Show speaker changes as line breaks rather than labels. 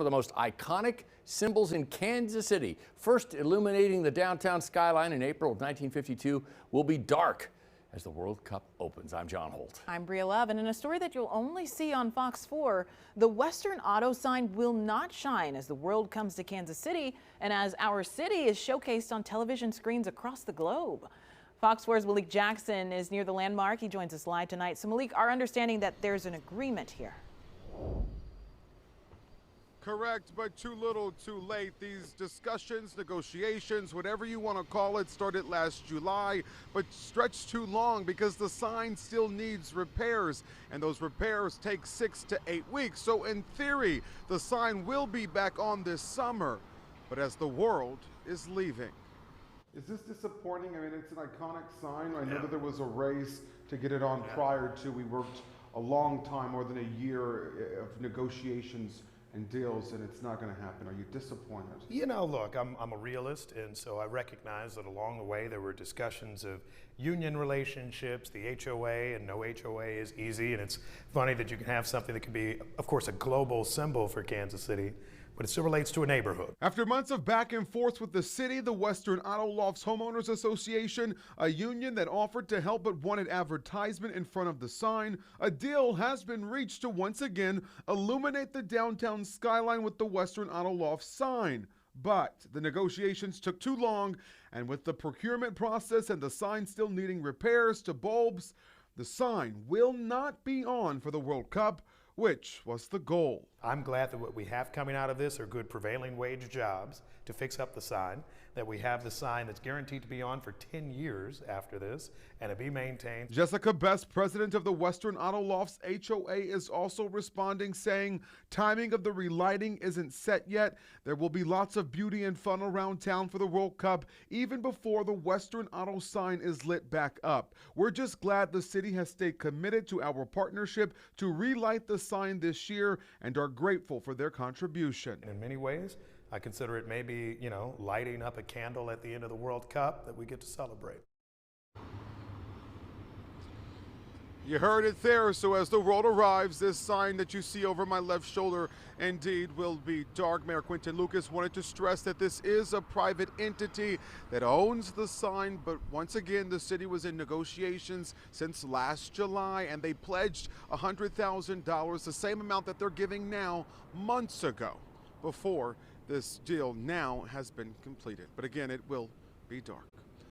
one of the most iconic symbols in Kansas City, first illuminating the downtown skyline in April of 1952, will be dark as the World Cup opens. I'm John Holt.
I'm Bria Love, and in a story that you'll only see on Fox 4, the Western Auto sign will not shine as the world comes to Kansas City and as our city is showcased on television screens across the globe. Fox 4's Malik Jackson is near the landmark. He joins us live tonight. So Malik, our understanding that there's an agreement here.
Correct, but too little, too late. These discussions, negotiations, whatever you want to call it, started last July, but stretched too long because the sign still needs repairs, and those repairs take 6 to 8 weeks. So in theory, the sign will be back on this summer, but as the world is leaving. Is this disappointing? I mean, it's an iconic sign. I know that there was a race to get it on prior to. We worked a long time, more than a year of negotiations and deals, and it's not going to happen. Are you disappointed?
You know, look, I'm a realist, and so I recognize that along the way there were discussions of union relationships, the HOA, and no HOA is easy, and it's funny that you can have something that can be, of course, a global symbol for Kansas City, but it still relates to a neighborhood.
After months of back and forth with the city, the Western Auto Lofts Homeowners Association, a union that offered to help but wanted advertisement in front of the sign, a deal has been reached to once again illuminate the downtown skyline with the Western Auto Lofts sign. But the negotiations took too long, and with the procurement process and the sign still needing repairs to bulbs, the sign will not be on for the World Cup, which was the goal.
I'm glad that what we have coming out of this are good prevailing wage jobs to fix up the sign, that we have the sign that's guaranteed to be on for 10 years after this and to be maintained.
Jessica Best, president of the Western Auto Lofts HOA, is also responding, saying timing of the relighting isn't set yet. There will be lots of beauty and fun around town for the World Cup, even before the Western Auto sign is lit back up. We're just glad the city has stayed committed to our partnership to relight the sign this year and are grateful for their contribution.
In many ways, I consider it maybe, you know, lighting up a candle at the end of the World Cup that we get to celebrate.
You heard it there. So as the world arrives, this sign that you see over my left shoulder indeed will be dark. Mayor Quinton Lucas wanted to stress that this is a private entity that owns the sign, but once again, the city was in negotiations since last July, and they pledged $100,000, the same amount that they're giving now, months ago, before this deal now has been completed. But again, it will be dark.